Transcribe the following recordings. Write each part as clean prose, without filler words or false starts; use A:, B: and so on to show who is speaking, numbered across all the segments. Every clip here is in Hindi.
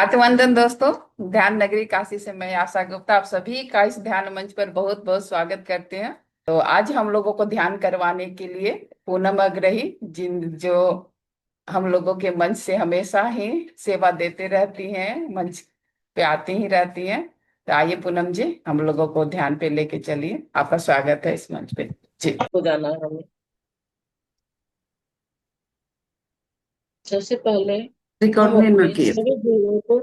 A: आत्मवंदन दोस्तों। ध्यान नगरी काशी से मैं आशा गुप्ता आप सभी का इस ध्यान मंच पर बहुत बहुत स्वागत करते हैं। तो आज हम लोगों को ध्यान करवाने के लिए पूनम अग्रही जिन जो हम लोगों के मंच से हमेशा ही सेवा देते रहती हैं, मंच पे आती ही रहती हैं। तो आइए पूनम जी, हम लोगों को ध्यान पे लेके चलिए। आपका स्वागत है इस मंच पे जी।
B: को जाना है हमें। सबसे पहले
A: रिकॉर्ड
B: हम
A: में ना
B: अपने
A: किए।
B: सभी गुरुओं को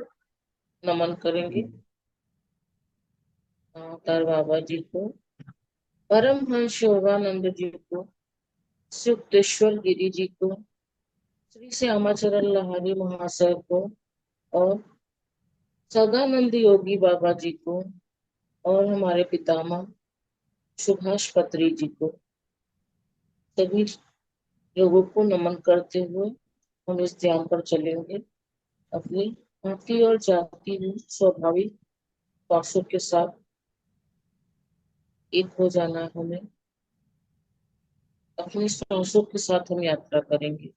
B: नमन करेंगे। अवतार बाबा जी को, परमहंस योगानंद जी को, सुक्तेश्वर गिरी जी को, श्री श्यामाचरण लहारी महाशय को, और सदानंद योगी बाबा जी को, और हमारे पितामह सुभाष पत्री जी को, सभी लोगों को नमन करते हुए हम इस ध्यान पर चलेंगे। अपनी भांति और जाति में स्वाभाविक श्वासों के साथ एक हो जाना है हमें। अपनी सांसों के साथ हम यात्रा करेंगे।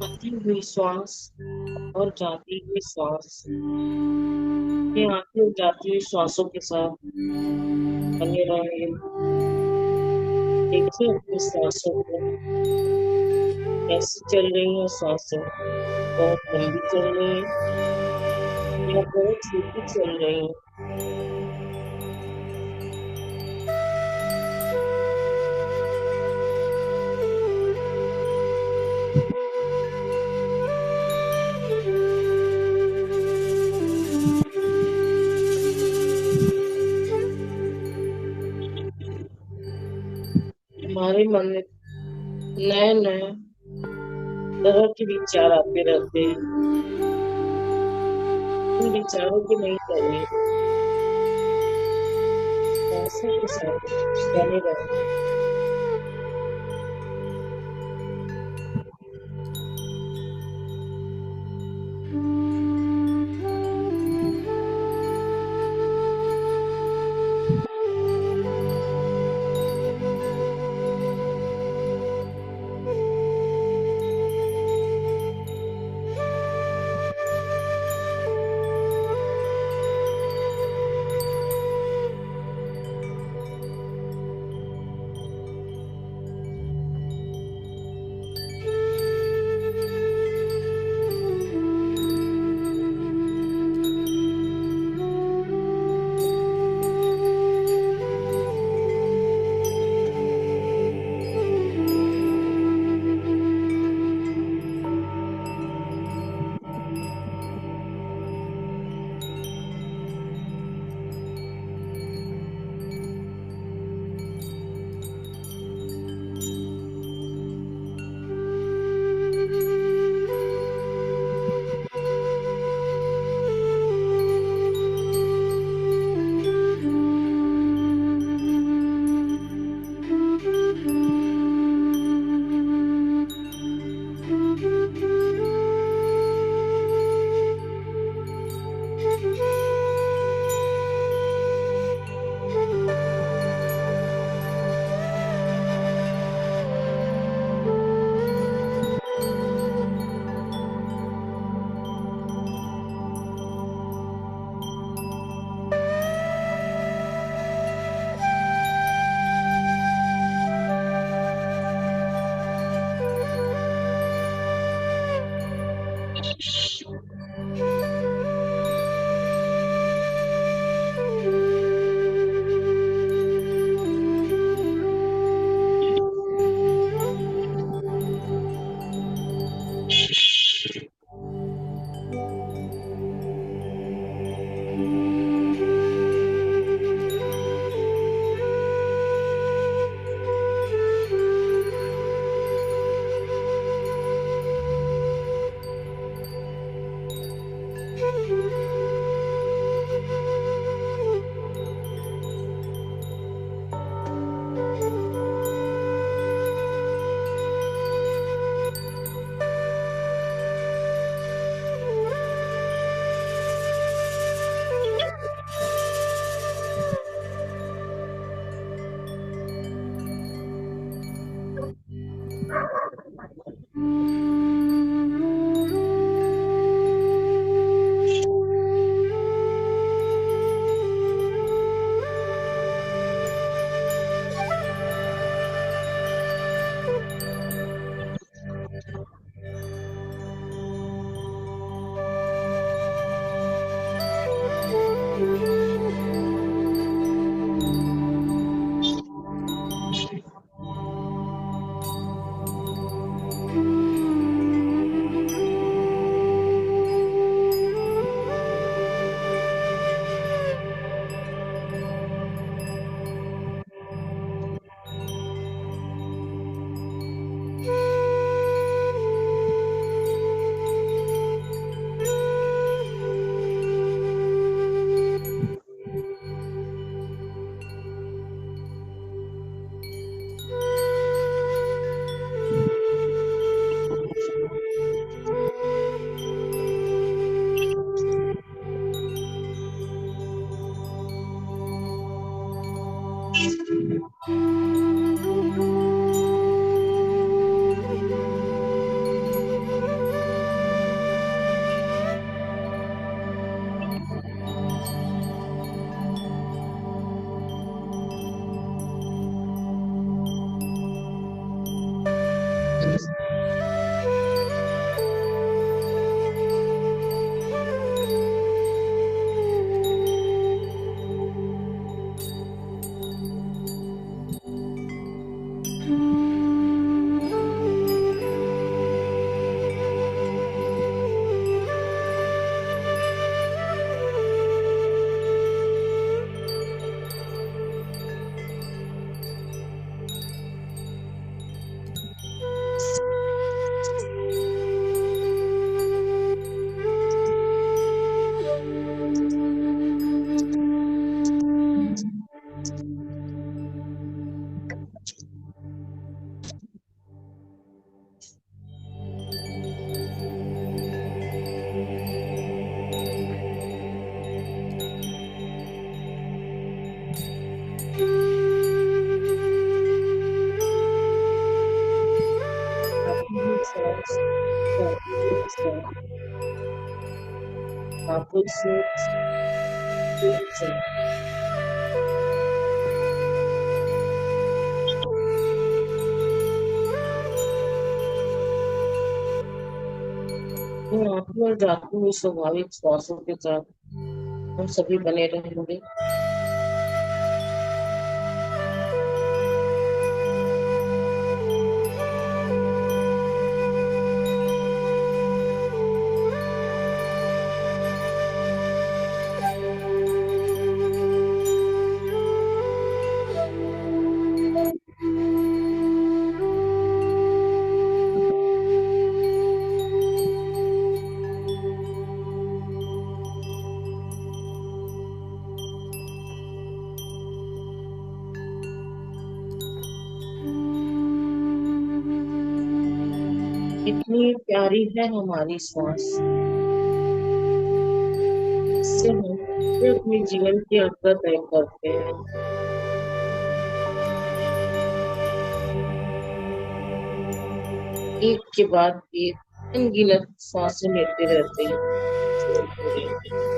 B: आती हुई श्वास और जाती हुई श्वास, ये आती और जाती हुई श्वासों के साथ बने रहेंगे। देखिए अपनी सांसों को कैसे चल रही है। सांसें बहुत लंबी चल रही है या बहुत छोटी चल रही है। हमारे मन में नए नए तरह के विचार आते रहते हैं। उन विचारों को नहीं करिए, सांसों के साथ बने रहे। आंखों से दूर चले। इन आंखों में जाती हुई स्वाभाविक श्वासों के साथ हम सभी बने रहेंगे। कितनी प्यारी है हमारी सांस, इससे हम अपने जीवन की यात्रा तय करते हैं। एक के बाद एक अनगिनत सांसें लेते रहते हैं, छोड़ते रहते हैं।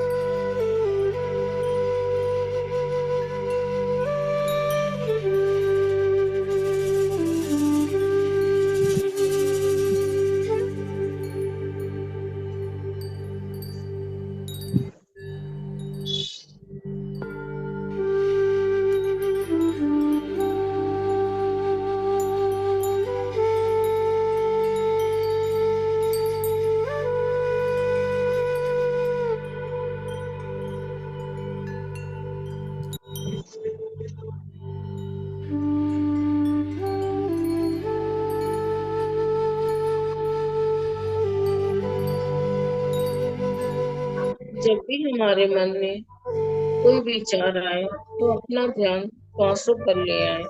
B: जब भी हमारे मन में कोई विचार आए तो अपना ध्यान श्वासों पर ले आए।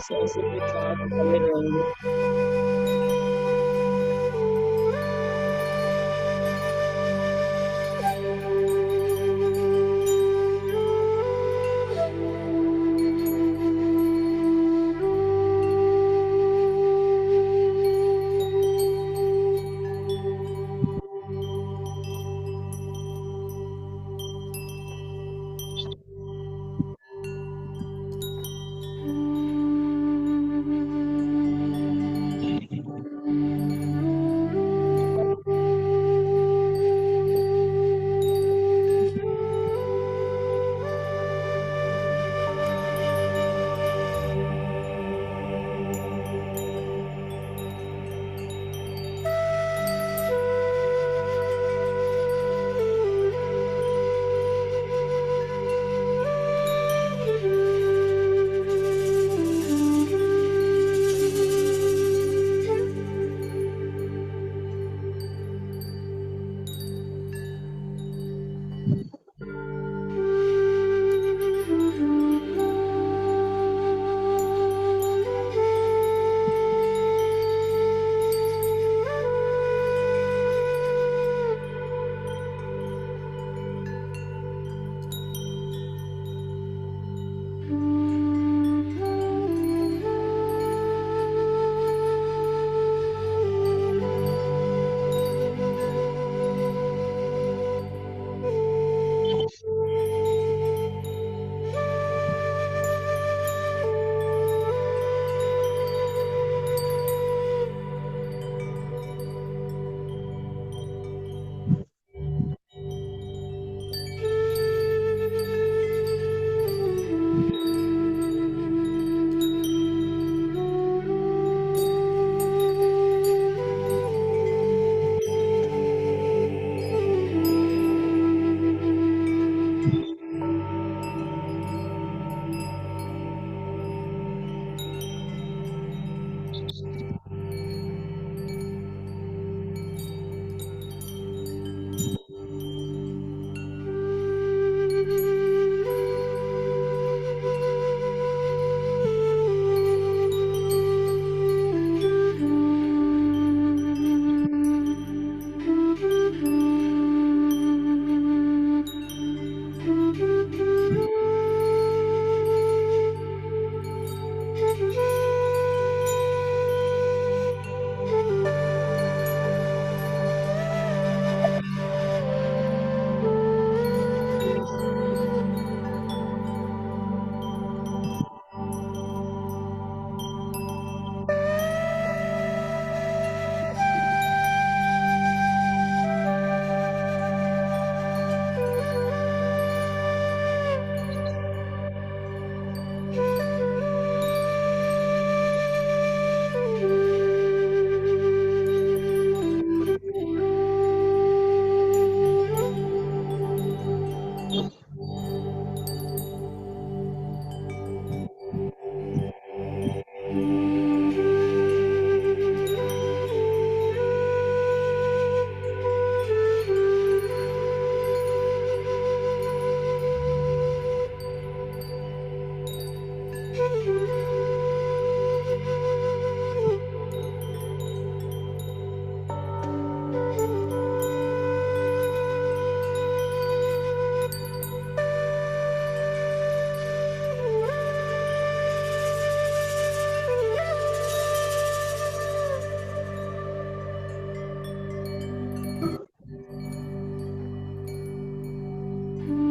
B: सांसों के साथ बने रहेंगे।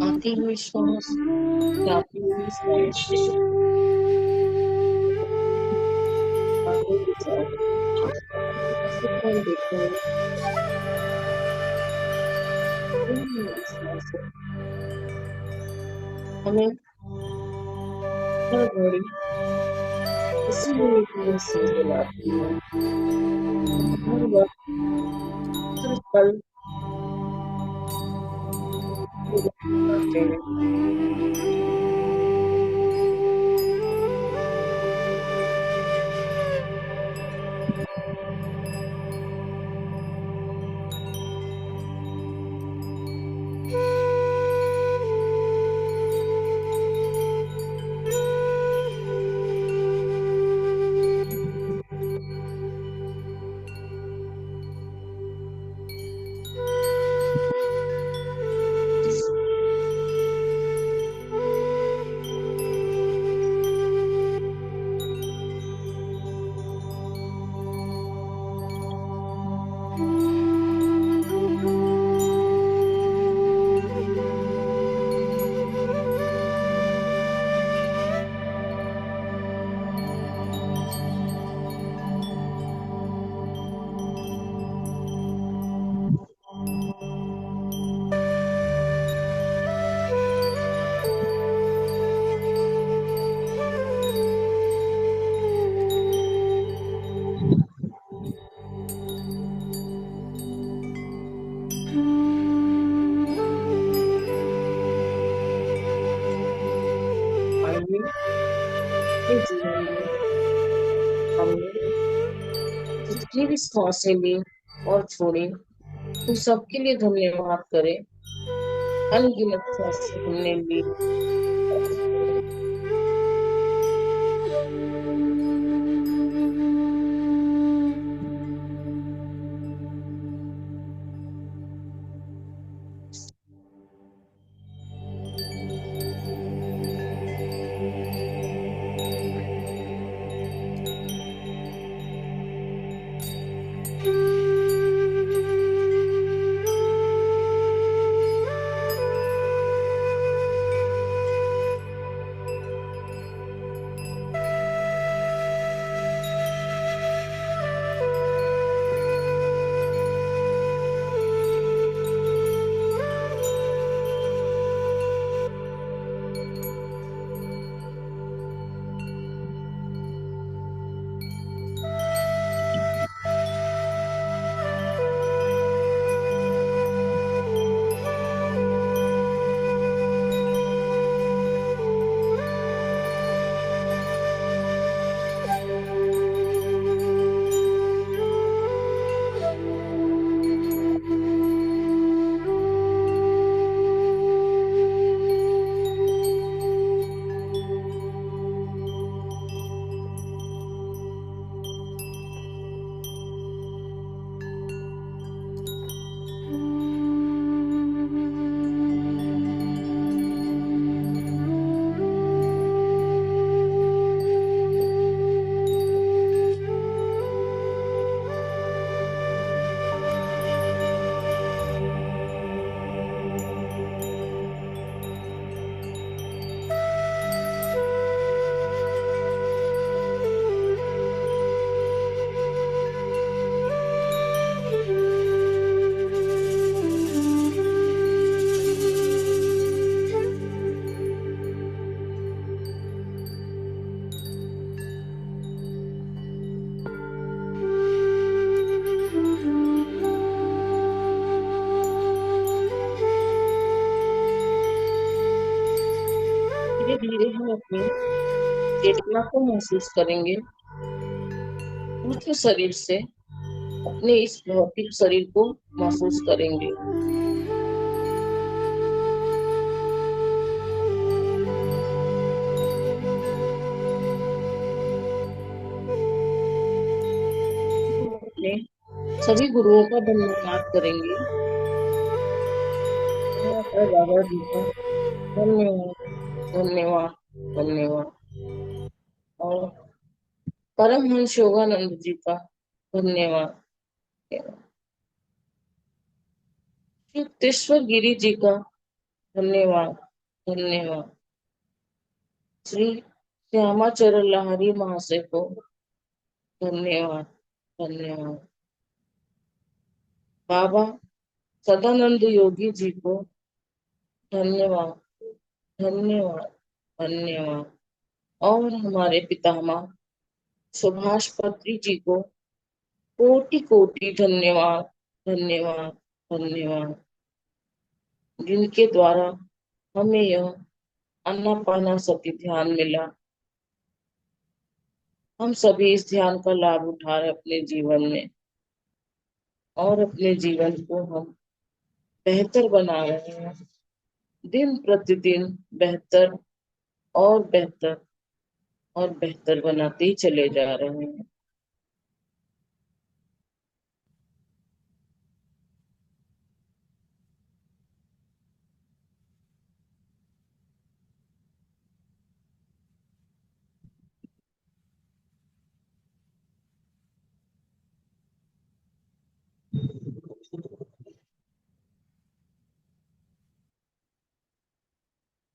B: आती हुई श्वास, जाती हुई सांस, आगे के साथ सुकून देखेंगे। इन सांसों हमें हर घड़ी इसी एक महसूस दिलाती है। हर वक्त सिर्फ पल गुजरते हैं। आइए अपने जीवन में हमने जितनी भी सांसें ली और छोड़ी उन सबके लिए धन्यवाद करें। अनगिनत सांसें हमने ली और छोड़ी। धीरे धीरे हम अपनी चेतना को महसूस करेंगे। सूक्ष्म शरीर से अपने इस भौतिक शरीर को महसूस करेंगे। हम अपने सभी गुरुओं का धन्यवाद करेंगे। माता बाबा जी का धन्यवाद, धन्यवाद, धन्यवाद। और परमहंस योगानंद जी का धन्यवाद। युक्तेश्वर गिरी जी का धन्यवाद, धन्यवाद। श्री श्यामाचरण लाहिरी महाशय को धन्यवाद, धन्यवाद। बाबा सदानंद योगी जी को धन्यवाद, धन्यवाद, धन्यवाद। और हमारे पितामह सुभाष पत्री जी को कोटि कोटि धन्यवाद, धन्यवाद, धन्यवाद। जिनके द्वारा हमें यह आनापानसति ध्यान मिला। हम सभी इस ध्यान का लाभ उठा रहे अपने जीवन में और अपने जीवन को हम बेहतर बना रहे हैं। दिन प्रतिदिन बेहतर और बेहतर और बेहतर बनाते ही चले जा रहे हैं।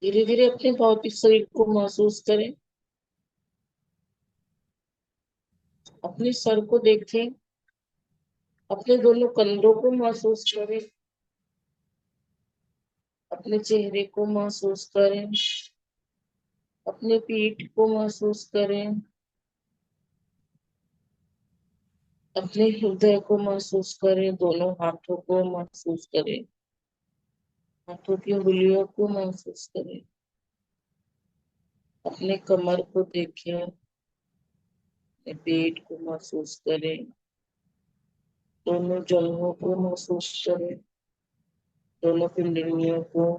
B: धीरे धीरे अपने भौतिक शरीर को महसूस करें। अपने सर को देखें, अपने दोनों कंधों को महसूस करें, अपने चेहरे को महसूस करें, अपने पीठ को महसूस करें, अपने हृदय को महसूस करें, दोनों हाथों को महसूस करें, हाथों की उंगलियों को महसूस करें, अपने कमर को देखें, अपने पेट को महसूस करें, दोनों जंघों को महसूस करें, दोनों पिंडलियों को,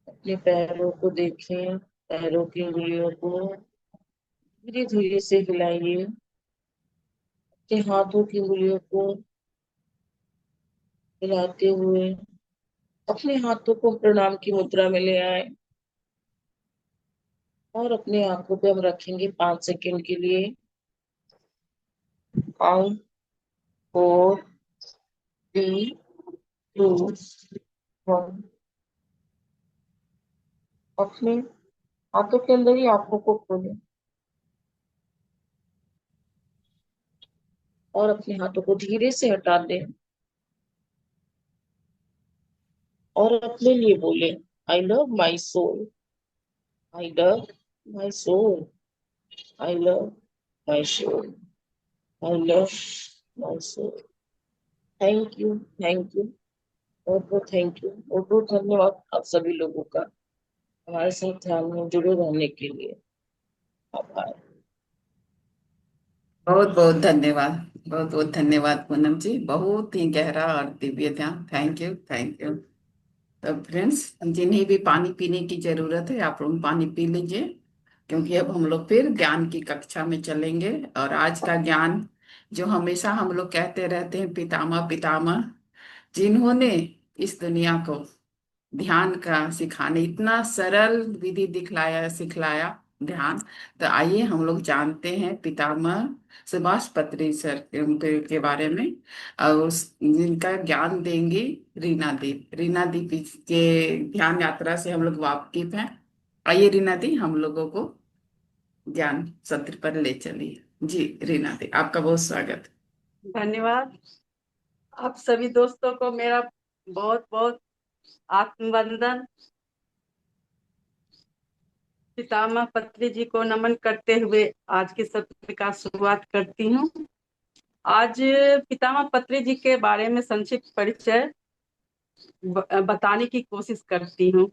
B: अपने पैरों को देखें, पैरों की उंगलियों को धीरे धीरे से हिलाइए, अपने हाथों की उंगलियों को हिलाते हुए अपने हाथों को प्रणाम की मुद्रा में ले आए और अपने आंखों पे हम रखेंगे 5 सेकंड के लिए। 5 4 3 2 1। अपने हाथों के अंदर ही आंखों को खोलें और अपने हाथों को धीरे से हटा दें और अपने लिए बोले, I love my soul, I love my soul, I love my soul, I love my soul. Thank you, thank you, बहुत बहुत थैंक यू, बहुत बहुत धन्यवाद आप सभी लोगों का हमारे साथ ध्यान में जुड़े रहने के लिए। आभार।
A: बहुत बहुत धन्यवाद। बहुत बहुत धन्यवाद पूनम जी, बहुत ही गहरा और दिव्य ध्यान। Thank you, thank you. तो फ्रेंड्स, जिन्हें भी पानी पीने की जरूरत है, आप लोग पानी पी लीजिए, क्योंकि अब हम लोग फिर ज्ञान की कक्षा में चलेंगे। और आज का ज्ञान, जो हमेशा हम लोग कहते रहते हैं, पितामह पितामह, जिन्होंने इस दुनिया को ध्यान का सिखाने इतना सरल विधि दिखलाया, सिखलाया ध्यान। तो आइए हम लोग जानते हैं पितामह सुभाष पत्री सर के बारे में। और जिनका ज्ञान देंगी रीना दी। रीना दी के ध्यान यात्रा से हम लोग वाकिफ हैं। आइए रीना दी, हम लोगों को ज्ञान सत्र पर ले चलिए। जी रीना दी, आपका बहुत स्वागत।
C: धन्यवाद। आप सभी दोस्तों को मेरा बहुत बहुत आत्मवंदन। पितामह पत्री जी को नमन करते हुए आज के सत्र का शुरुआत करती हूँ। आज पितामह पत्री जी के बारे में संक्षिप्त परिचय बताने की कोशिश करती हूँ।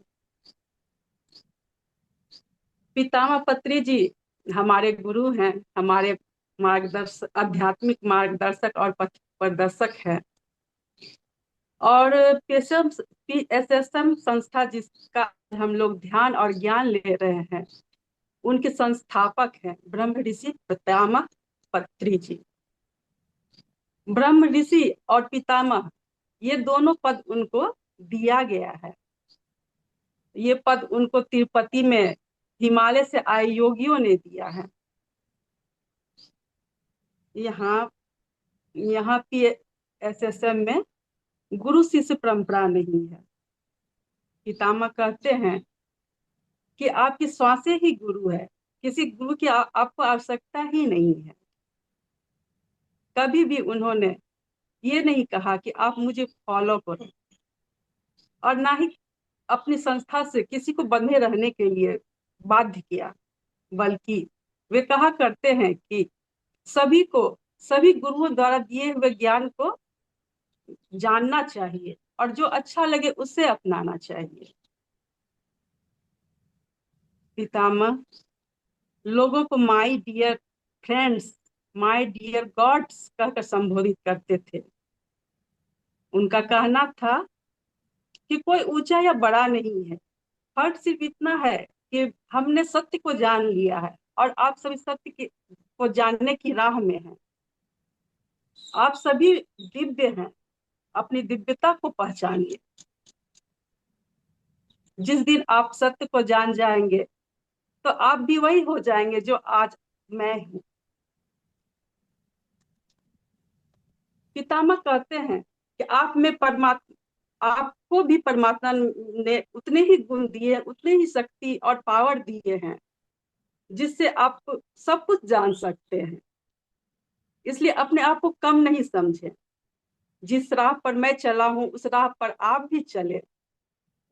C: पितामह पत्री जी हमारे गुरु हैं, हमारे मार्गदर्शक, आध्यात्मिक मार्गदर्शक और पथ प्रदर्शक है। और PSSM संस्था जिसका हम लोग ध्यान और ज्ञान ले रहे हैं, उनके संस्थापक हैं ब्रह्म ऋषि पितामह पत्री जी। ब्रह्म ऋषि और पितामह, ये दोनों पद उनको दिया गया है। ये पद उनको तिरुपति में हिमालय से आए योगियों ने दिया है। यहाँ यहाँ PSSM में गुरु शिष्य परंपरा नहीं है। पितामह कहते हैं कि आपकी श्वासें ही गुरु है, किसी गुरु की आपको आवश्यकता ही नहीं है। कभी भी उन्होंने ये नहीं कहा कि आप मुझे फॉलो करो, और ना ही अपनी संस्था से किसी को बंधे रहने के लिए बाध्य किया, बल्कि वे कहा करते हैं कि सभी को, सभी गुरुओं द्वारा दिए हुए ज्ञान को जानना चाहिए और जो अच्छा लगे उसे अपनाना चाहिए। पितामह लोगों को my dear friends, my dear gods कहकर संबोधित करते थे। उनका कहना था कि कोई ऊंचा या बड़ा नहीं है, फर्क सिर्फ इतना है कि हमने सत्य को जान लिया है और आप सभी सत्य को जानने की राह में हैं। आप सभी दिव्य हैं, अपनी दिव्यता को पहचानिए। जिस दिन आप सत्य को जान जाएंगे तो आप भी वही हो जाएंगे जो आज मैं हूँ। पितामह कहते हैं कि आप में परमात्मा, आपको भी परमात्मा ने उतने ही गुण दिए, उतने ही शक्ति और पावर दिए हैं जिससे आप सब कुछ जान सकते हैं। इसलिए अपने आप को कम नहीं समझें। जिस राह पर मैं चला हूं उस राह पर आप भी चले।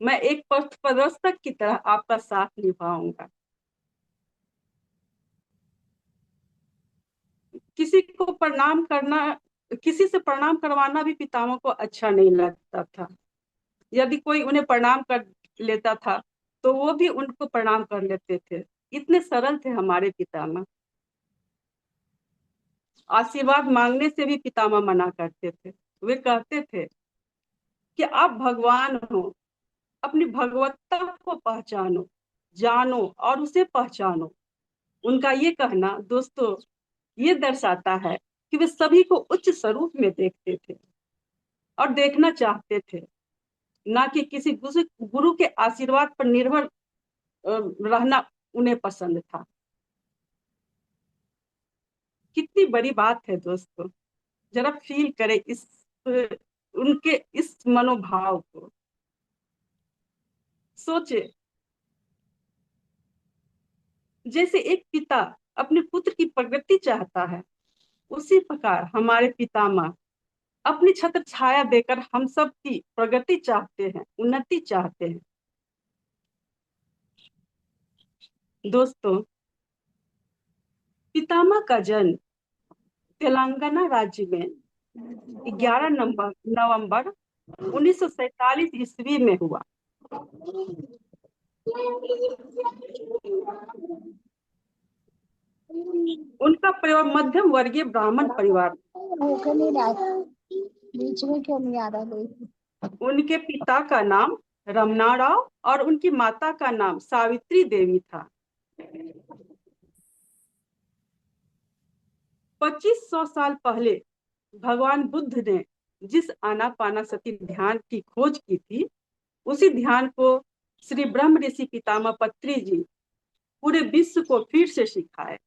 C: मैं एक पथ प्रदर्शक की तरह आपका साथ निभाऊंगा। किसी को प्रणाम करना, किसी से प्रणाम करवाना भी पितामह को अच्छा नहीं लगता था। यदि कोई उन्हें प्रणाम कर लेता था तो वो भी उनको प्रणाम कर लेते थे। इतने सरल थे हमारे पितामह। आशीर्वाद मांगने से भी पितामह मना करते थे। वे कहते थे कि आप भगवान हो, अपनी भगवत्ता को पहचानो, जानो और उसे पहचानो। उनका ये कहना दोस्तों ये दर्शाता है कि वे सभी को उच्च स्वरूप में देखते थे और देखना चाहते थे, ना कि किसी गुरु के आशीर्वाद पर निर्भर रहना उन्हें पसंद था। कितनी बड़ी बात है दोस्तों, जरा फील करें इस उनके इस मनोभाव को। सोचे, जैसे एक पिता अपने पुत्र की प्रगति चाहता है, उसी प्रकार हमारे पितामह अपनी छत्र छाया देकर हम सब की प्रगति चाहते हैं, उन्नति चाहते हैं। दोस्तों, पितामह का जन्म तेलंगाना राज्य में 11 नवंबर 1947 ईस्वी में हुआ। उनका परिवार मध्यम वर्गीय ब्राह्मण परिवार।
D: होकर नहीं रहा था, बीच में क्यों नहीं आ रहा कोई?
C: उनके पिता का नाम रमना राव और उनकी माता का नाम सावित्री देवी था। 2500 साल पहले भगवान बुद्ध ने जिस आनापानासति ध्यान की खोज की थी, उसी ध्यान को श्री ब्रह्म ऋषि पितामह पत्री जी पूरे विश्व को फिर से सिखाए।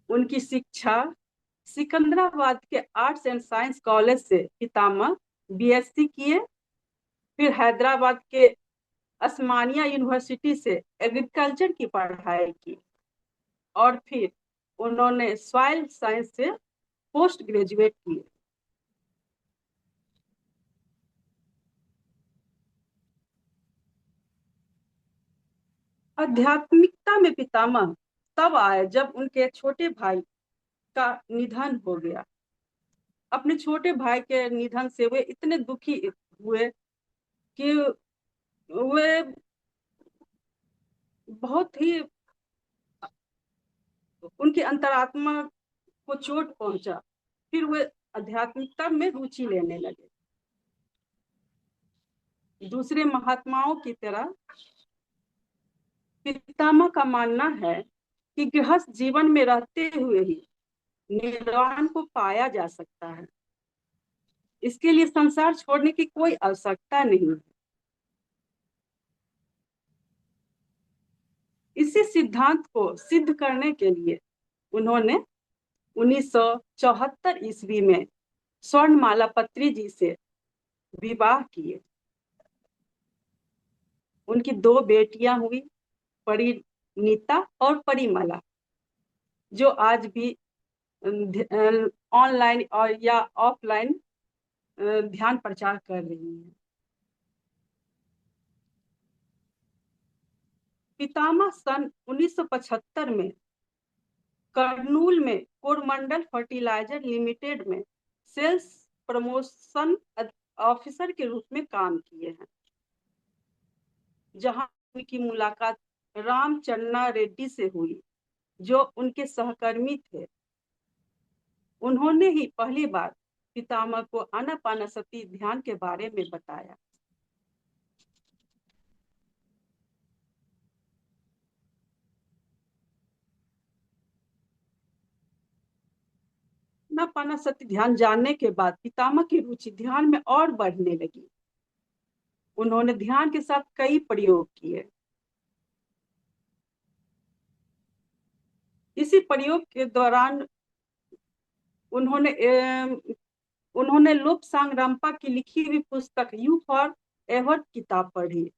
C: उनकी शिक्षा सिकंदराबाद के आर्ट्स एंड साइंस कॉलेज से पितामह बीएससी किए, फिर हैदराबाद के उस्मानिया यूनिवर्सिटी से एग्रीकल्चर की पढ़ाई की और फिर उन्होंने सॉइल साइंस से पोस्ट ग्रेजुएट किए। आध्यात्मिकता में पितामह तब आए जब उनके छोटे भाई का निधन हो गया। अपने छोटे भाई के निधन से वे इतने दुखी हुए कि वे बहुत ही, उनकी अंतरात्मा को चोट पहुंचा। फिर वे आध्यात्मिकता में रुचि लेने लगे। दूसरे महात्माओं की तरह पितामह का मानना है कि गृहस्थ जीवन में रहते हुए ही निर्वाण को पाया जा सकता है। इसके लिए संसार छोड़ने की कोई आवश्यकता नहीं है। इसी सिद्धांत को सिद्ध करने के लिए उन्होंने 1974 ईस्वी में स्वर्णमाला पत्री जी से विवाह किए। उनकी 2 बेटियां हुई, परिणीता और परिमला, जो आज भी ऑनलाइन और या ऑफलाइन ध्यान प्रचार कर रही हैं। पितामह सन 1975 में कर्नूल में कोरमंडल फर्टिलाइजर लिमिटेड में सेल्स प्रमोशन ऑफिसर के रूप में काम किए हैं, जहां उनकी मुलाकात रामचन्ना रेड्डी से हुई, जो उनके सहकर्मी थे। उन्होंने ही पहली बार पितामह को आनापानसति ध्यान के बारे में बताया। आनापानसति ध्यान जानने के बाद पितामह की रुचि ध्यान में और बढ़ने लगी। उन्होंने ध्यान के साथ कई प्रयोग किए। इसी प्रयोग के दौरान उन्होंने लोपसांग रंपा की लिखी हुई पुस्तक यू फॉर एवर किताब पढ़ी।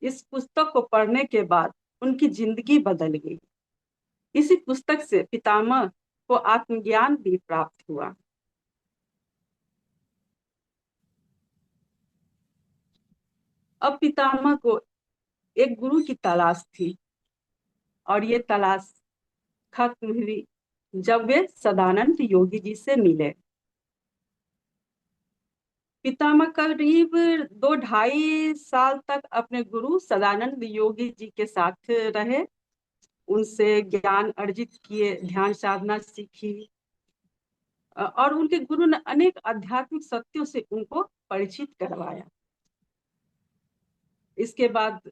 C: इस पुस्तक को पढ़ने के बाद उनकी जिंदगी बदल गई। इसी पुस्तक से पितामह को आत्मज्ञान भी प्राप्त हुआ। अब पितामह को एक गुरु की तलाश थी और ये तलाश खत्म हुई जब वे सदानंद योगी जी से मिले। पितामह करीब 2-2.5 साल तक अपने गुरु सदानंद योगी जी के साथ रहे, उनसे ज्ञान अर्जित किए, ध्यान साधना सीखी और उनके गुरु ने अनेक आध्यात्मिक सत्यों से उनको परिचित करवाया। इसके बाद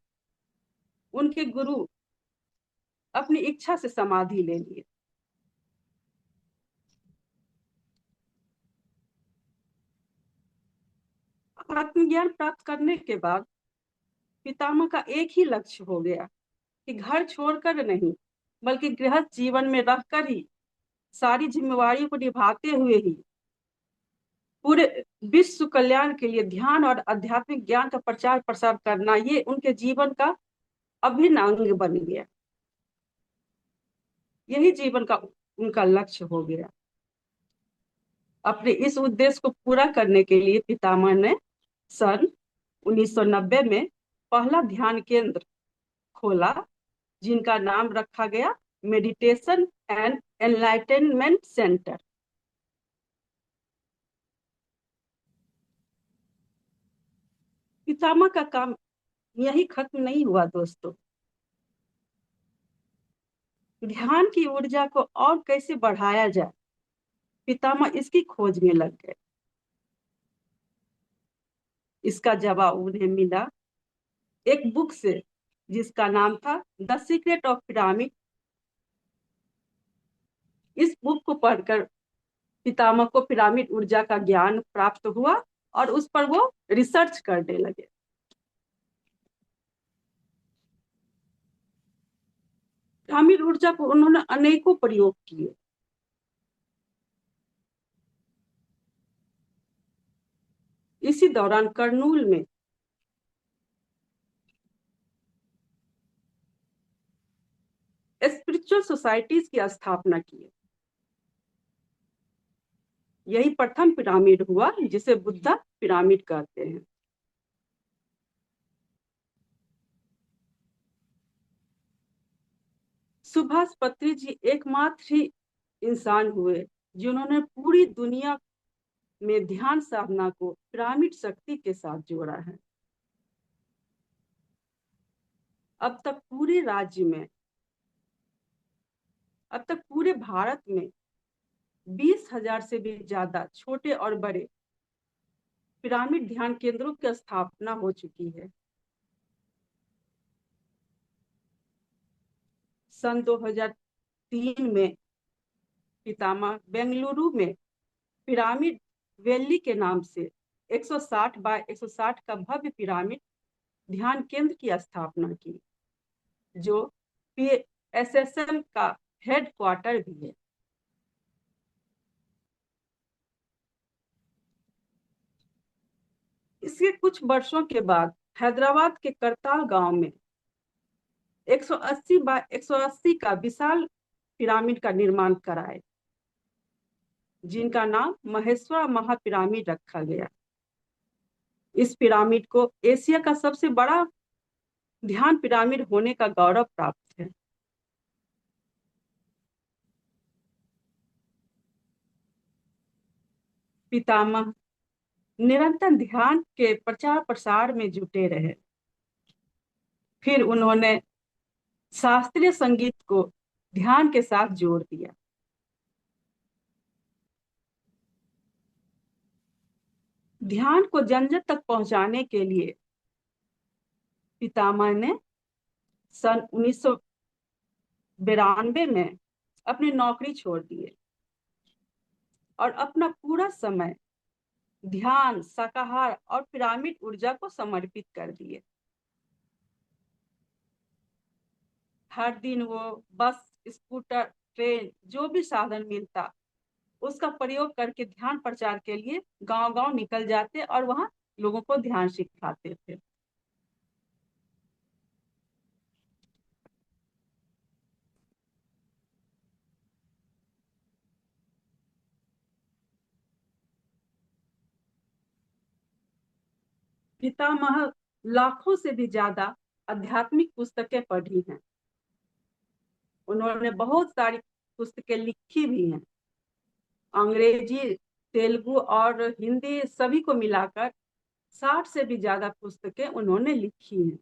C: उनके गुरु अपनी इच्छा से समाधि ले लिए। आत्मज्ञान प्राप्त करने के बाद पितामह का एक ही लक्ष्य हो गया कि घर छोड़कर नहीं बल्कि गृहस्थ जीवन में रहकर ही सारी जिम्मेवारियों को निभाते हुए ही पूरे विश्व कल्याण के लिए ध्यान और आध्यात्मिक ज्ञान का प्रचार प्रसार करना, ये उनके जीवन का अभिन्न अंग बन गया। यही जीवन का उनका लक्ष्य हो गया। अपने इस उद्देश्य को पूरा करने के लिए पितामह ने सन 1990 में पहला ध्यान केंद्र खोला, जिनका नाम रखा गया मेडिटेशन एंड एनलाइटनमेंट सेंटर। पितामह का काम यही खत्म नहीं हुआ दोस्तों। ध्यान की ऊर्जा को और कैसे बढ़ाया जाए, पितामह इसकी खोज में लग गए। इसका जवाब उन्हें मिला एक बुक से, जिसका नाम था द सीक्रेट ऑफ पिरामिड। इस बुक को पढ़कर पितामह को पिरामिड ऊर्जा का ज्ञान प्राप्त हुआ और उस पर वो रिसर्च करने लगे। पिरामिड ऊर्जा को उन्होंने अनेकों प्रयोग किए। इसी दौरान कर्नूल में स्पिरिचुअल सोसाइटीज की स्थापना की। यही प्रथम पिरामिड हुआ जिसे बुद्धा पिरामिड कहते हैं। सुभाष पत्री जी एकमात्र ही इंसान हुए जिन्होंने पूरी दुनिया में ध्यान साधना को पिरामिड शक्ति के साथ जोड़ा है। अब तक पूरे राज्य में, अब तक पूरे भारत में 20,000 से भी ज्यादा छोटे और बड़े पिरामिड ध्यान केंद्रों की स्थापना हो चुकी है। सन 2003 में पितामह बेंगलुरु में पिरामिड वैली के नाम से 160 बाय 160 का भव्य पिरामिड ध्यान केंद्र की स्थापना की, जो PSSM का हेड क्वार्टर भी है। इसके कुछ वर्षों के बाद हैदराबाद के करताल गांव में 180 बाय 180 का विशाल पिरामिड का निर्माण कराए, जिनका नाम महेश्वर महापिरामिड रखा गया। इस पिरामिड को एशिया का सबसे बड़ा ध्यान पिरामिड होने का गौरव प्राप्त है। पितामह निरंतर ध्यान के प्रचार प्रसार में जुटे रहे। फिर उन्होंने शास्त्रीय संगीत को ध्यान के साथ जोड़ दिया। ध्यान को जन जन तक पहुंचाने के लिए पितामह ने सन 1992 में अपनी नौकरी छोड़ दिए और अपना पूरा समय ध्यान, शाकाहार और पिरामिड ऊर्जा को समर्पित कर दिए। हर दिन वो बस, स्कूटर, ट्रेन, जो भी साधन मिलता उसका प्रयोग करके ध्यान प्रचार के लिए गांव-गांव निकल जाते और वहां लोगों को ध्यान सिखाते थे। पितामह लाखों से भी ज्यादा आध्यात्मिक पुस्तकें पढ़ी हैं। उन्होंने बहुत सारी पुस्तकें लिखी भी हैं। अंग्रेजी, तेलुगु और हिंदी सभी को मिलाकर 60 से भी ज्यादा पुस्तकें उन्होंने लिखी हैं।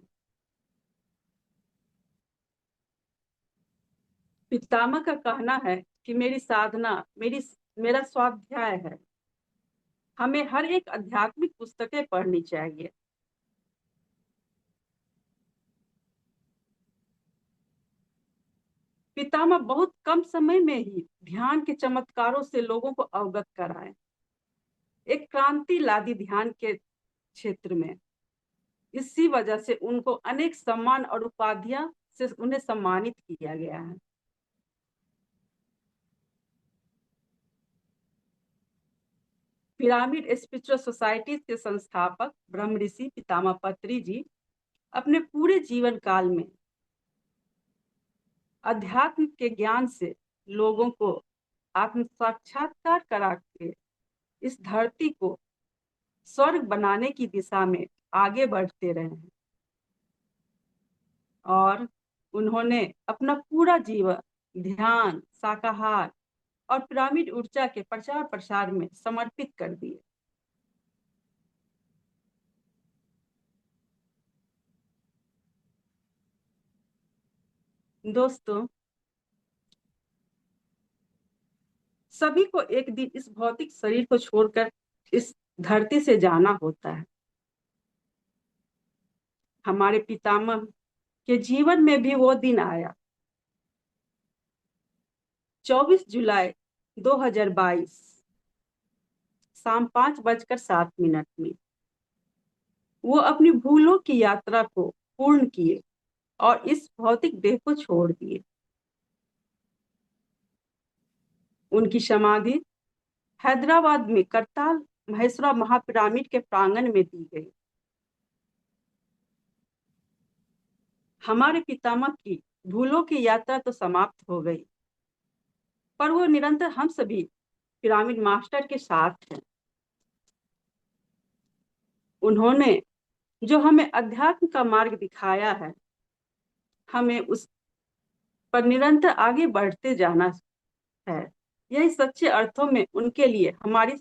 C: पितामह का कहना है कि मेरी साधना मेरा स्वाध्याय है। हमें हर एक आध्यात्मिक पुस्तकें पढ़नी चाहिए। पितामह बहुत कम समय में ही ध्यान के चमत्कारों से लोगों को अवगत कराए। एक क्रांति ला दी ध्यान के क्षेत्र में। इसी वजह से उनको अनेक सम्मान और उपाधियां से उन्हें सम्मानित किया गया है। पिरामिड स्पिरिचुअल सोसाइटी के संस्थापक ब्रह्म ऋषि पितामह पत्री जी अपने पूरे जीवन काल में अध्यात्म के ज्ञान से लोगों को आत्म साक्षात्कार करा के इस धरती को स्वर्ग बनाने की दिशा में आगे बढ़ते रहे हैं और उन्होंने अपना पूरा जीवन ध्यान, शाकाहार और पिरामिड ऊर्जा के प्रचार प्रसार में समर्पित कर दिए। दोस्तों, सभी को एक दिन इस भौतिक शरीर को छोड़कर इस धरती से जाना होता है। हमारे पितामह के जीवन में भी वो दिन आया। 24 जुलाई 2022 शाम 5:07 में वो अपनी भूलों की यात्रा को पूर्ण किए और इस भौतिक देह को छोड़ दिए। उनकी समाधि हैदराबाद में करताल महेश्वरा महापिरामिड के प्रांगण में दी गई। हमारे पितामह की भूलों की यात्रा तो समाप्त हो गई, पर वो निरंतर हम सभी पिरामिड मास्टर के साथ हैं। उन्होंने जो हमें अध्यात्म का मार्ग दिखाया है, हमें उस पर निरंतर आगे बढ़ते जाना है। यही सच्चे अर्थों में उनके लिए हमारी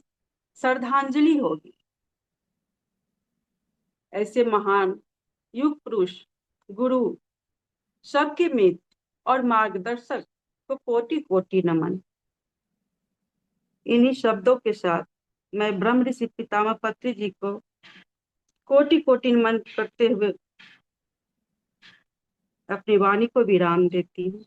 C: श्रद्धांजलि होगी। ऐसे महान युग पुरुष, गुरु, सबके मित्र और मार्गदर्शक को कोटि कोटि नमन। इन्हीं शब्दों के साथ मैं ब्रह्म ऋषि पितामह पत्री जी को कोटि कोटि नमन करते हुए अपनी वाणी को विराम देती हूँ।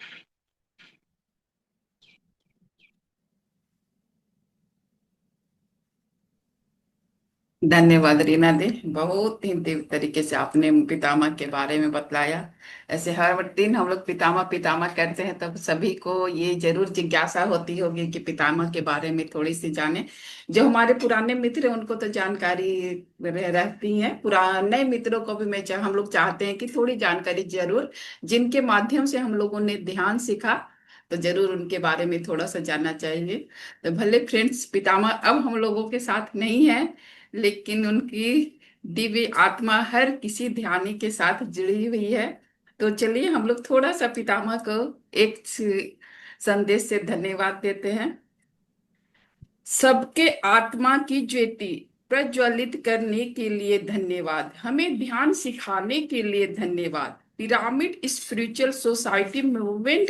A: धन्यवाद रीना दी, बहुत ही दिव्य तरीके से आपने पितामह के बारे में बतलाया। ऐसे हर दिन हम लोग पितामह पितामह करते हैं, तब सभी को ये जरूर जिज्ञासा होती होगी कि पितामह के बारे में थोड़ी सी जाने। जो हमारे पुराने मित्र हैं उनको तो जानकारी रहती है, पुराने मित्रों को भी हम लोग चाहते हैं कि थोड़ी जानकारी जरूर, जिनके माध्यम से हम लोगों ने ध्यान सीखा, तो जरूर उनके बारे में थोड़ा सा जानना चाहिए। तो भले फ्रेंड्स पितामह अब हम लोगों के साथ नहीं है, लेकिन उनकी दिव्य आत्मा हर किसी ध्यानी के साथ जुड़ी हुई है। तो चलिए हम लोग थोड़ा सा पितामह को एक संदेश से धन्यवाद देते हैं। सबके आत्मा की ज्योति प्रज्वलित करने के लिए धन्यवाद। हमें ध्यान सिखाने के लिए धन्यवाद। पिरामिड स्पिरिचुअल सोसाइटी मूवमेंट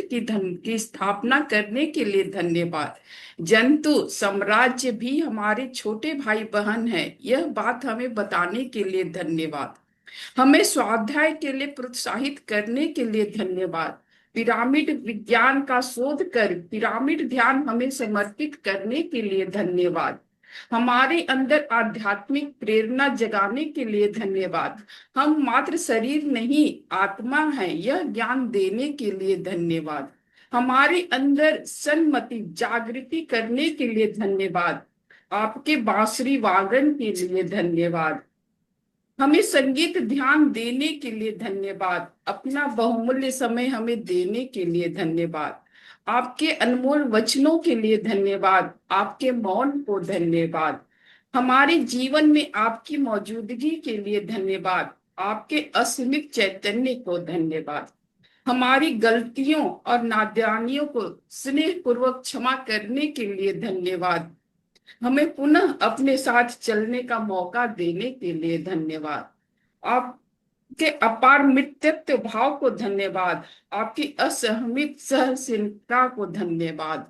A: की स्थापना करने के लिए धन्यवाद। जंतु साम्राज्य भी हमारे छोटे भाई बहन हैं, यह बात हमें बताने के लिए धन्यवाद। हमें स्वाध्याय के लिए प्रोत्साहित करने के लिए धन्यवाद। पिरामिड विज्ञान का शोध कर पिरामिड ध्यान हमें समर्पित करने के लिए धन्यवाद। हमारे अंदर आध्यात्मिक प्रेरणा जगाने के लिए धन्यवाद। हम मात्र शरीर नहीं आत्मा हैं, यह ज्ञान देने के लिए धन्यवाद। हमारे अंदर सन्मति जागृति करने के लिए धन्यवाद। आपके बांसुरी वादन के लिए धन्यवाद। हमें संगीत ध्यान देने के लिए धन्यवाद। अपना बहुमूल्य समय हमें देने के लिए धन्यवाद। आपके अनमोल वचनों के लिए धन्यवाद। आपके मौन को धन्यवाद। हमारे जीवन में आपकी मौजूदगी के लिए धन्यवाद। आपके असीमित चैतन्य को धन्यवाद। हमारी गलतियों और नादानियों को स्नेह पूर्वक क्षमा करने के लिए धन्यवाद। हमें पुनः अपने साथ चलने का मौका देने के लिए धन्यवाद। आपके अपार मित्रत्व भाव को धन्यवाद। आपकी असहमित सहनशीलता को धन्यवाद।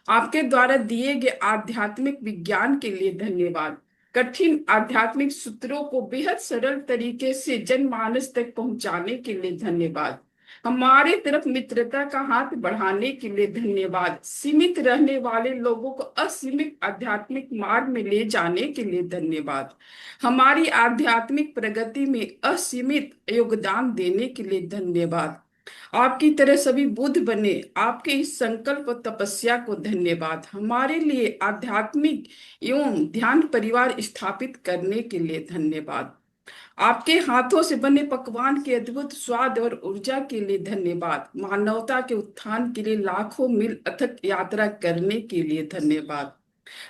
A: आपके द्वारा दिए गए आध्यात्मिक विज्ञान के लिए धन्यवाद। कठिन आध्यात्मिक सूत्रों को बेहद सरल तरीके से जनमानस तक पहुंचाने के लिए धन्यवाद। हमारे तरफ मित्रता का हाथ बढ़ाने के लिए धन्यवाद। सीमित रहने वाले लोगों को असीमित आध्यात्मिक मार्ग में ले जाने के लिए धन्यवाद। हमारी आध्यात्मिक प्रगति में असीमित योगदान देने के लिए धन्यवाद। आपकी तरह सभी बुद्ध बने, आपके इस संकल्प और तपस्या को धन्यवाद। हमारे लिए आध्यात्मिक एवं ध्यान परिवार स्थापित करने के लिए धन्यवाद। आपके हाथों से बने पकवान के अद्भुत स्वाद और ऊर्जा के लिए धन्यवाद। मानवता के उत्थान के लिए लाखों मील अथक यात्रा करने के लिए धन्यवाद।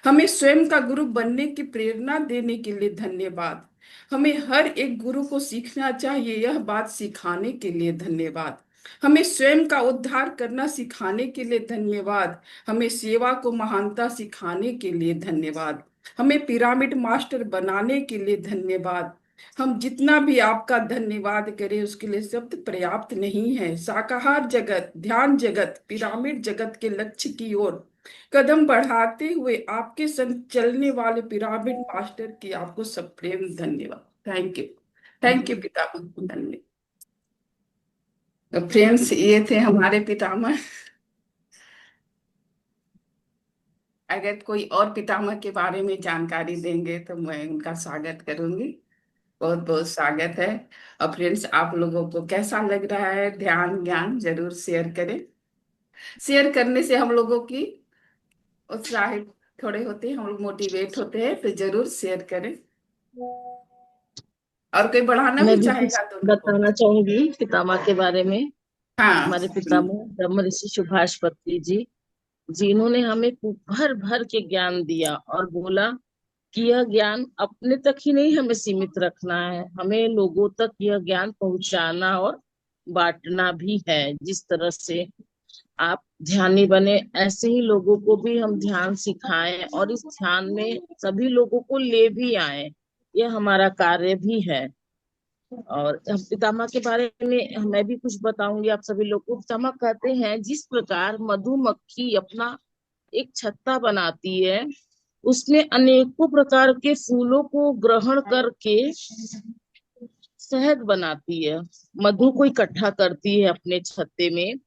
A: हमें स्वयं का गुरु बनने की प्रेरणा देने के लिए धन्यवाद। हमें हर एक गुरु को सीखना चाहिए, यह बात सिखाने के लिए धन्यवाद। हमें स्वयं का उद्धार करना सिखाने के लिए धन्यवाद। हमें सेवा को महानता सिखाने के लिए धन्यवाद। हमें पिरामिड मास्टर बनाने के लिए धन्यवाद। हम जितना भी आपका धन्यवाद करें उसके लिए शब्द पर्याप्त नहीं है। शाकाहार जगत, ध्यान जगत, पिरामिड जगत के लक्ष्य की ओर कदम बढ़ाते हुए आपके संग चलने वाले पिरामिड मास्टर की आपको सब प्रेम धन्यवाद। थैंक यू पितामह, धन्यवाद। तो फ्रेंड्स, ये थे हमारे पितामह। अगर कोई और पितामह के बारे में जानकारी देंगे तो मैं उनका स्वागत करूंगी। बहुत बहुत स्वागत है। और फ्रेंड्स, आप लोगों को कैसा लग रहा है ध्यान ज्ञान, जरूर शेयर करें। शेयर करने से हम लोगों की उत्साहित थोड़े होते हैं, हम लोग मोटिवेट होते हैं, तो जरूर शेयर करें। और कोई बढ़ाना
B: मैं
A: भी
B: भी कुछ
A: चाहेगा तो उनको।
B: बताना चाहूंगी पितामह के बारे में।
A: हाँ।
B: हमारे पितामह ब्रह्म ऋषि सुभाष पत्री जी, जिन्होंने हमें भर भर के ज्ञान दिया और बोला कि यह ज्ञान अपने तक ही नहीं हमें सीमित रखना है, हमें लोगों तक यह ज्ञान पहुंचाना और बांटना भी है। जिस तरह से आप ध्यानी बने, ऐसे ही लोगों को भी हम ध्यान सिखाएं और इस ध्यान में सभी लोगों को ले भी आए, यह हमारा कार्य भी है। और पितामह के बारे में मैं भी कुछ बताऊंगी आप सभी लोग को। पितामह कहते हैं, जिस प्रकार मधुमक्खी अपना एक छत्ता बनाती है, उसमें अनेकों प्रकार के फूलों को ग्रहण करके शहद बनाती है, मधु को इकट्ठा करती है अपने छत्ते में,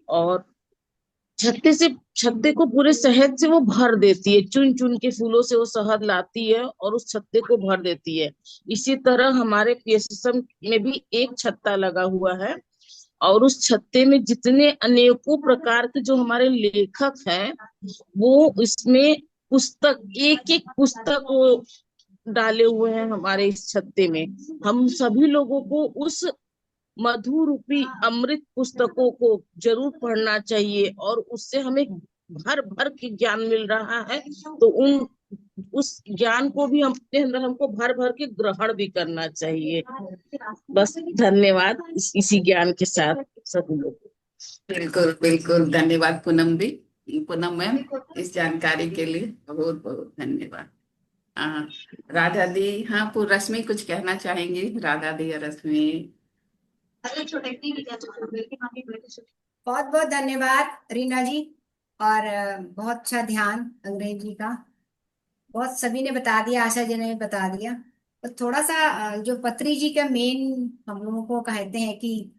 B: और छत्ते को पूरे शहद से वो भर देती है। चुन चुन के फूलों से वो शहद लाती है और उस छत्ते को भर देती है। इसी तरह हमारे पीएसएसएम में भी एक छत्ता लगा हुआ है, और उस छत्ते में जितने अनेकों प्रकार के जो हमारे लेखक हैं, वो इसमें पुस्तक, एक एक पुस्तक वो डाले हुए हैं हमारे इस छत्ते में। हम सभी लोगों को उस मधु रूपी अमृत पुस्तकों को जरूर पढ़ना चाहिए, और उससे हमें भर भर के ज्ञान मिल रहा है। तो उस ज्ञान को भी हम अपने अंदर हमको भर भर के ग्रहण भी करना चाहिए। बस धन्यवाद इसी ज्ञान के साथ सभी लोग।
A: बिल्कुल बिल्कुल, धन्यवाद पूनम मैम, इस जानकारी के लिए बहुत बहुत धन्यवाद। हाँ, राधा दी। हाँ, रश्मि कुछ कहना चाहेंगी? राधा दी और रश्मि।
E: बहुत बहुत धन्यवाद रीना जी। और बहुत अच्छा ध्यान अंग्रेजी का बहुत सभी ने बता दिया, आशा जी ने भी बता दिया। तो थोड़ा सा जो पत्री जी का मेन हम लोगों को कहते हैं कि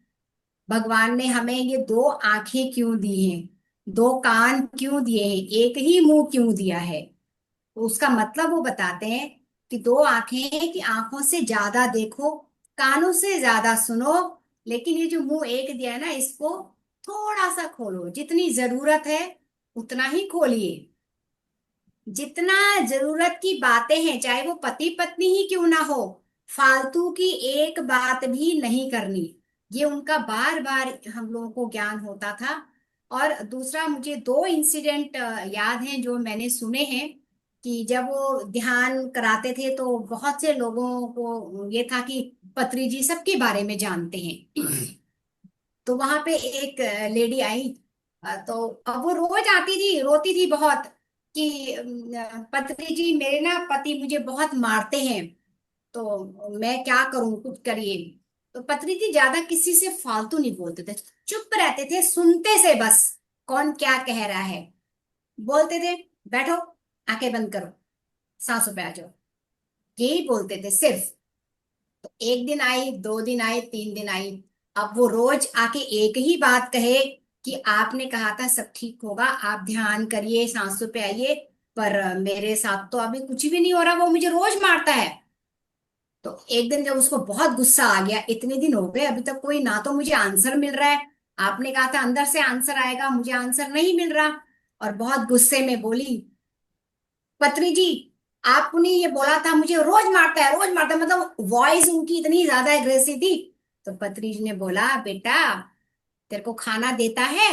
E: भगवान ने हमें ये दो आंखें क्यों दी हैं, दो कान क्यों दिए हैं, एक ही मुंह क्यों दिया है। तो उसका मतलब वो बताते हैं कि दो आंखें, कि आंखों से ज्यादा देखो, कानों से ज्यादा सुनो, लेकिन ये जो मुंह एक दिया है ना, इसको थोड़ा सा खोलो, जितनी जरूरत है उतना ही खोलिए। जितना जरूरत की बातें हैं, चाहे वो पति पत्नी ही क्यों ना हो, फालतू की एक बात भी नहीं करनी। ये उनका बार बार हम लोगों को ज्ञान होता था। और दूसरा, मुझे दो इंसिडेंट याद हैं जो मैंने सुने हैं, कि जब वो ध्यान कराते थे तो बहुत से लोगों को ये था कि पत्री जी सबके बारे में जानते हैं। तो वहां पे एक लेडी आई। तो अब वो रोज आती थी, रोती थी बहुत कि पत्री जी मेरे ना पति मुझे बहुत मारते हैं, तो मैं क्या करूं, कुछ करिए। तो पत्री जी ज्यादा किसी से फालतू नहीं बोलते थे, चुप रहते थे, सुनते से बस कौन क्या कह रहा है। बोलते थे बैठो, आंखें बंद करो, सांसों पे आ जाओ, यही बोलते थे सिर्फ। तो एक दिन आई, 2 दिन आई, 3 दिन आई। अब वो रोज आके एक ही बात कहे कि आपने कहा था सब ठीक होगा, आप ध्यान करिए, सांसों पे आइए, पर मेरे साथ तो अभी कुछ भी नहीं हो रहा, वो मुझे रोज मारता है। तो एक दिन जब उसको बहुत गुस्सा आ गया, इतने दिन हो गए अभी तक कोई ना तो मुझे आंसर मिल रहा है, आपने कहा था अंदर से आंसर आएगा, मुझे आंसर नहीं मिल रहा। और बहुत गुस्से में बोली, पत्री जी आपने ये बोला था मुझे रोज मारता है, रोज मारता है, मतलब वॉइस उनकी इतनी ज्यादा एग्रेसिव थी। तो पत्री जी ने बोला, बेटा तेरे को खाना देता है?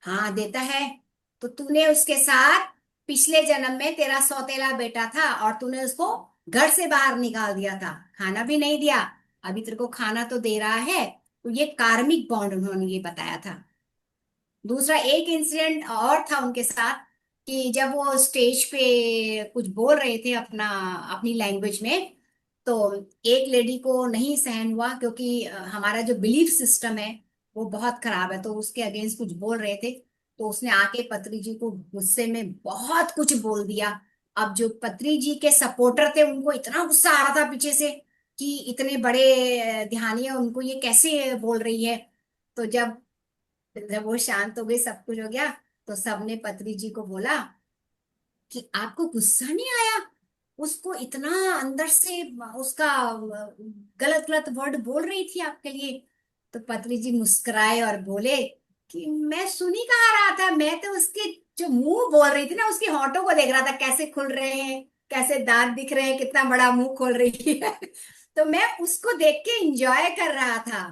E: हाँ देता है। तो तूने उसके साथ पिछले जन्म में तेरा सौतेला बेटा था और तूने उसको घर से बाहर निकाल दिया था, खाना भी नहीं दिया, अभी तेरे को खाना तो दे रहा है। तो ये कार्मिक बॉन्ड उन्होंने ये बताया था। दूसरा एक इंसिडेंट और था उनके साथ कि जब वो स्टेज पे कुछ बोल रहे थे अपना अपनी लैंग्वेज में, तो एक लेडी को नहीं सहन हुआ, क्योंकि हमारा जो बिलीफ सिस्टम है वो बहुत खराब है, तो उसके अगेंस्ट कुछ बोल रहे थे। तो उसने आके पत्री जी को गुस्से में बहुत कुछ बोल दिया। अब जो पत्री जी के सपोर्टर थे उनको इतना गुस्सा आ रहा था पीछे से कि इतने बड़े ध्यानी है, उनको ये कैसे बोल रही है। तो जब जब वो शांत हो गई, सब कुछ हो गया, तो सबने पत्री जी को बोला कि आपको गुस्सा नहीं आया, उसको इतना अंदर से उसका गलत गलत वर्ड बोल रही थी आपके लिए। तो पत्री जी मुस्कुराए और बोले कि मैं सुन ही कहाँ रहा था, मैं तो उसके जो मुंह बोल रही थी ना, उसके होंठों को देख रहा था कैसे खुल रहे हैं, कैसे दांत दिख रहे हैं, कितना बड़ा मुंह खोल रही है। तो मैं उसको देख के एंजॉय कर रहा था।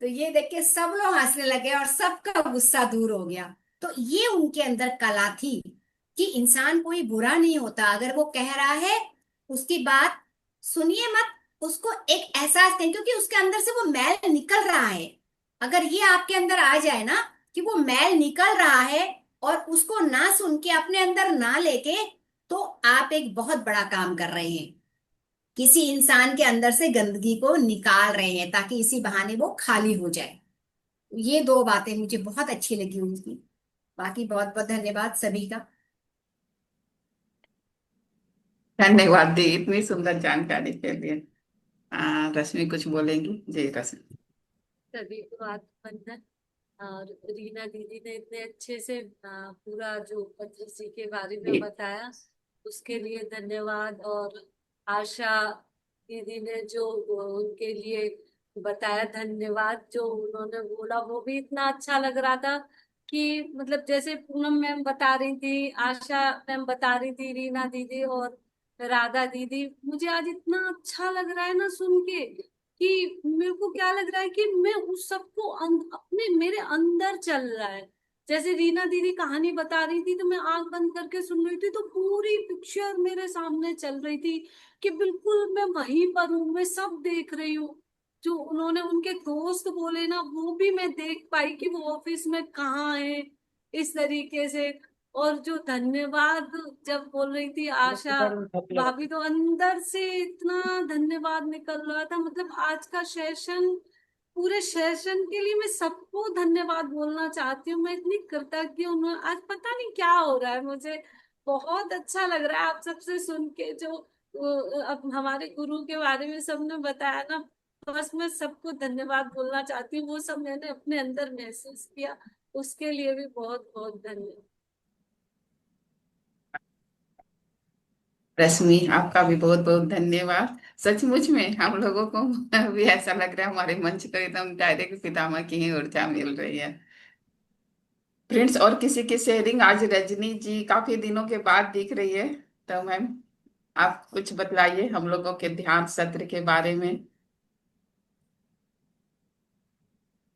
E: तो ये देख के सब लोग हंसने लगे और सबका गुस्सा दूर हो गया। तो ये उनके अंदर कला थी कि इंसान कोई बुरा नहीं होता, अगर वो कह रहा है उसकी बात सुनिए मत, उसको एक एहसास दें, क्योंकि उसके अंदर से वो मैल निकल रहा है। अगर ये आपके अंदर आ जाए ना कि वो मैल निकल रहा है और उसको ना सुन के अपने अंदर ना लेके, तो आप एक बहुत बड़ा काम कर रहे हैं, किसी इंसान के अंदर से गंदगी को निकाल रहे हैं ताकि इसी बहाने वो खाली हो जाए। ये 2 बातें मुझे बहुत अच्छी लगी उनकी। बाकी बहुत बहुत धन्यवाद सभी का।
A: धन्यवाद दी इतनी सुंदर जानकारी के लिए। रश्मि कुछ बोलेंगी? जी रश्मि।
F: सभी को आत्मबंधन। और रीना दीदी ने इतने अच्छे से पूरा जो पत्रसी के बारे में
A: जी
F: बताया, उसके लिए धन्यवाद। और आशा दीदी ने जो उनके लिए बताया, धन्यवाद। जो उन्होंने बोला वो भी इतना अच्छा लग रहा था कि मतलब जैसे पूनम मैम बता रही थी, आशा मैम बता रही थी, रीना दीदी और राधा दीदी, मुझे आज इतना अच्छा लग रहा है ना सुन के कि मेरे को क्या लग रहा है कि मैं उस सबको अपने मेरे अंदर चल रहा है। जैसे रीना दीदी कहानी बता रही थी तो मैं आंख बंद करके सुन रही थी, तो पूरी पिक्चर मेरे सामने चल रही थी कि बिल्कुल मैं वहीं पर हूँ, मैं सब देख रही हूँ। जो उन्होंने उनके दोस्त बोले ना, वो भी मैं देख पाई कि वो ऑफिस में कहाँ है, इस तरीके से। और जो धन्यवाद जब बोल रही थी आशा भाभी, तो अंदर से इतना धन्यवाद निकल रहा था। मतलब आज का सेशन, पूरे सेशन के लिए मैं सबको धन्यवाद बोलना चाहती हूँ। मैं इतनी कृतज्ञ हूँ। आज पता नहीं क्या हो रहा है, मुझे बहुत अच्छा लग रहा है आप सबसे सुन के। जो अब हमारे गुरु के बारे में सबने बताया ना, बस मैं सबको धन्यवाद बोलना चाहती हूँ। वो सब मैंने अपने अंदर महसूस किया, उसके लिए भी बहुत बहुत धन्यवाद।
A: रश्मि आपका भी बहुत बहुत धन्यवाद। सचमुच में हम लोगों को भी ऐसा लग रहा है हमारे मंच को एकदम डायरेक्ट पितामह की ही ऊर्जा मिल रही है। फ्रेंड्स, और किसी की शेयरिंग? आज रजनी जी काफी दिनों के बाद दिख रही है, तो मैम आप कुछ बतलाइए हम लोगों के ध्यान सत्र के बारे में।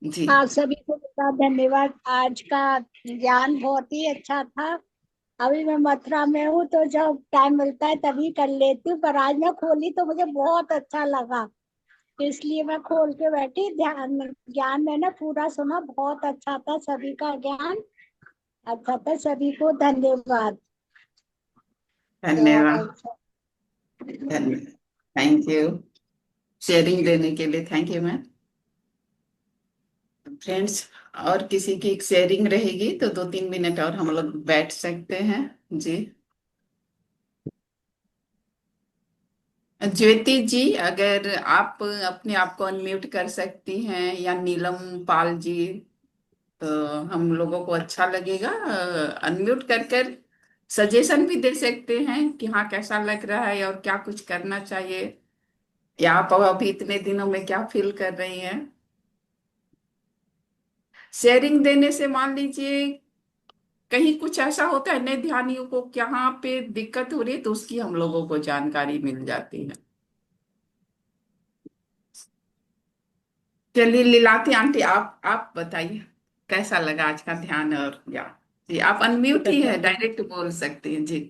A: जी
D: आप सभी को बहुत धन्यवाद। आज का ज्ञान बहुत ही अच्छा था। अभी मैं मथुरा में हूँ तो जब टाइम मिलता है तभी कर लेती हूँ, पर आज मैं खोली तो मुझे बहुत अच्छा लगा। इसलिए मैं खोल के बैठी। ध्यान ज्ञान मैंने पूरा सुना, बहुत अच्छा था सभी का ज्ञान, अच्छा था। सभी को धन्यवाद। बहुत
A: धन्यवाद।
D: अच्छा।
A: धन्यवाद। थैंक यू शेयरिंग देने के लिए। Thank you ma'am. फ्रेंड्स, और किसी की शेयरिंग रहेगी तो 2-3 मिनट और हम लोग बैठ सकते हैं। जी, ज्योति जी, अगर आप अपने आप को अनम्यूट कर सकती हैं, या नीलम पाल जी, तो हम लोगों को अच्छा लगेगा। अनम्यूट कर कर सजेशन भी दे सकते हैं कि हाँ कैसा लग रहा है और क्या कुछ करना चाहिए, या आप अभी इतने दिनों में क्या फील कर रही हैं। शेयरिंग देने से मान लीजिए कहीं कुछ ऐसा होता है नए ध्यानियों को यहाँ पे दिक्कत हो रही है, तो उसकी हम लोगों को जानकारी मिल जाती है। चलिए लीलावती आंटी, आप बताइए कैसा लगा आज का ध्यान और या। जी, आप
C: बहुत
A: अनम्यूट ही
C: अच्छा
A: है,
C: था।
A: डायरेक्ट बोल सकती हैं जी।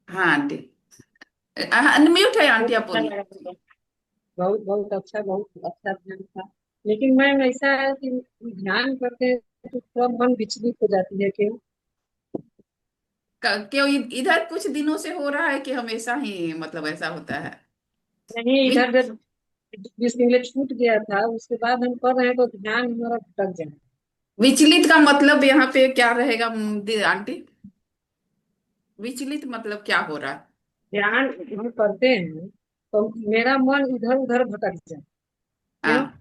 A: हाँ आंटी, अनम्यूट है आंटी,
C: बहुत
A: आप
C: अच्छा
A: बोलिए।
C: लगा मुझे। बहुत बहुत अच्छा ध्यान था। लेकिन मैम ऐसा है कि ध्यान करते हैं तो थोड़ा मन विचलित हो जाती है। क्यों?
A: क्यों इधर कुछ दिनों से हो रहा है कि हमेशा ही मतलब ऐसा होता है।
C: नहीं,
A: वि-
C: इधर जब जिस दिन छूट गया था उसके बाद हम कर रहे हैं तो ध्यान हमारा भटक जाए।
A: विचलित का मतलब यहाँ पे क्या रहेगा आंटी? विचलित मतलब क्या हो रहा है?
C: ध्यान हम करते हैं तो मेरा मन इधर उधर भटक जाए। क्यों?
A: हाँ,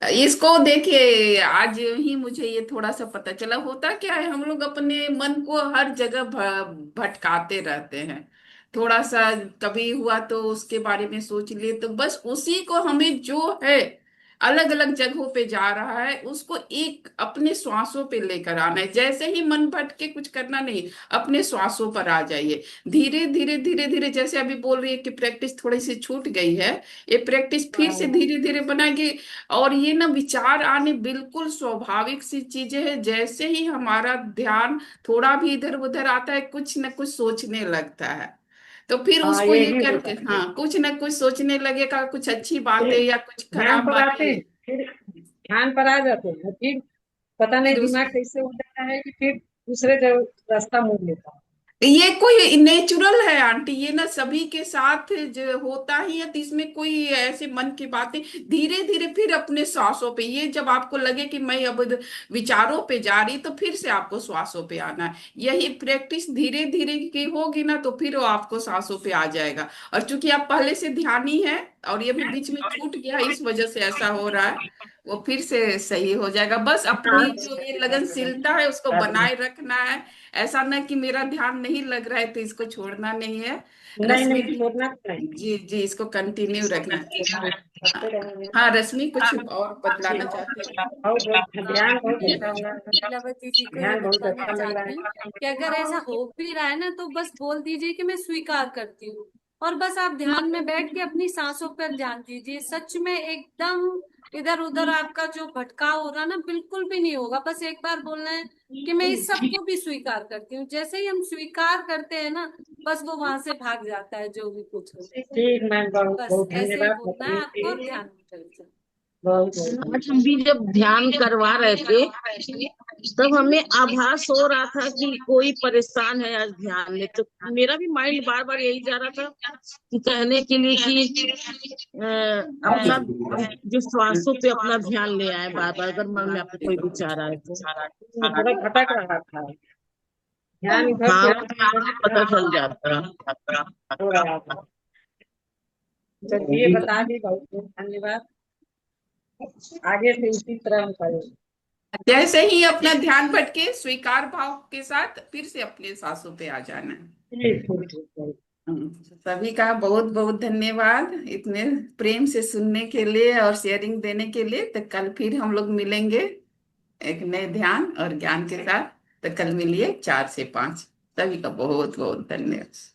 A: इसको देखिए, आज ही मुझे ये थोड़ा सा पता चला। होता क्या है, हम लोग अपने मन को हर जगह भटकाते रहते हैं। थोड़ा सा कभी हुआ तो उसके बारे में सोच लिए, तो बस उसी को हमें जो है अलग अलग जगहों पे जा रहा है उसको एक अपने श्वासों पे लेकर आना है। जैसे ही मन भटके कुछ करना नहीं, अपने श्वासों पर आ जाइए। धीरे धीरे धीरे धीरे, जैसे अभी बोल रही है कि प्रैक्टिस थोड़ी सी छूट गई है, ये प्रैक्टिस फिर से
C: हाँ,
A: धीरे धीरे बनाएंगे। और ये ना विचार आने बिल्कुल स्वाभाविक सी चीजें हैं। जैसे ही हमारा ध्यान थोड़ा भी इधर उधर आता है, कुछ न कुछ सोचने लगता है, तो फिर
C: हाँ,
A: उसको ये
C: यही
A: करके,
C: होता है।
A: हाँ कुछ न कुछ सोचने लगेगा, कुछ अच्छी बातें
C: फिर
A: या कुछ
C: ध्यान
A: खराब
C: पर आते
A: बातें।
C: हैं, फिर ध्यान पर आ जाते हैं, फिर पता नहीं
A: फिर उस
C: दिमाग कैसे उठ जाता है कि फिर दूसरे रास्ता मोड़ लेता है।
A: ये कोई नेचुरल है आंटी, ये ना सभी के साथ जो होता ही है, तो इसमें कोई ऐसे मन की बातें धीरे धीरे फिर अपने श्वासों पे, ये जब आपको लगे कि मैं अब विचारों पे जा रही, तो फिर से आपको श्वासों पे आना है। यही प्रैक्टिस धीरे धीरे की होगी ना, तो फिर वो आपको सांसों पे आ जाएगा। और चूंकि आप पहले से ध्यानी है और ये भी बीच में छूट गया, इस वजह से ऐसा हो रहा है, वो फिर से सही हो जाएगा। बस अपनी जो ये लगनशीलता है उसको बनाए रखना है। ऐसा ना कि मेरा ध्यान नहीं लग रहा है तो इसको छोड़ना नहीं है।
C: नहीं
A: रश्मि
C: नहीं,
A: जी,
C: छोड़ना तो नहीं।
A: जी जी, इसको कंटिन्यू रखना है।
C: करते रहेंगे।
A: हाँ रश्मि, कुछ और बतलाना
C: ठीक।
A: चाहते हैं?
C: बहुत बहुत ध्यान बहुत
F: मैं
C: अच्छा हो रहा है।
F: लीलावती जी को ये
C: ध्यान बहुत
F: बताना
C: अच्छा लग रहा
F: चाहती हूँ कि अगर ऐसा हो भी रहा है ना, तो बस बोल दीजिए कि मैं स्वीकार करती हूँ, और बस आप ध्यान में बैठ के अपनी सांसों पर ध्यान दीजिए। सच में एकदम इधर उधर आपका जो भटकाव हो रहा ना, बिल्कुल भी नहीं होगा। बस एक बार बोलना है कि मैं इस सबको भी स्वीकार करती हूँ। जैसे ही हम स्वीकार करते हैं ना, बस वो वहां से भाग जाता है जो भी कुछ हो।
C: है। ठीक मैम, बहुत
F: बस
C: बहुत
F: ऐसे ही
C: धन्यवाद।
F: बोलना है आपको और ध्यान में चल जाए।
C: बहुत बहुत
B: आज हम भी जब ध्यान करवा रहे थे तब हमें आभास हो रहा था कि कोई परेशान है आज ध्यान में। तो मेरा भी माइंड बार बार यही जा रहा था कि कहने के लिए कि अपना जो श्वासों पे अपना ध्यान ले आए बार बार, अगर मन में आपको कोई विचार आए तो।
C: थोड़ा भटक रहा था, ध्यान इधर
B: हाँ,
C: से
B: वो पता चल जाता।
C: हो रहा था। चलिए बता दी, बहुत बहुत धन्यवाद। आगे से इसी तरह हम करेंगे।
A: जैसे ही अपना ध्यान भटके, स्वीकार भाव के साथ फिर से अपने सांसों पे आ जाना है।
C: ठीक ठीक ठीक।
A: सभी का बहुत बहुत धन्यवाद इतने प्रेम से सुनने के लिए और शेयरिंग देने के लिए। तो कल फिर हम लोग मिलेंगे एक नए ध्यान और ज्ञान के साथ। तो कल मिलिए 4 से 5। सभी का बहुत बहुत धन्यवाद।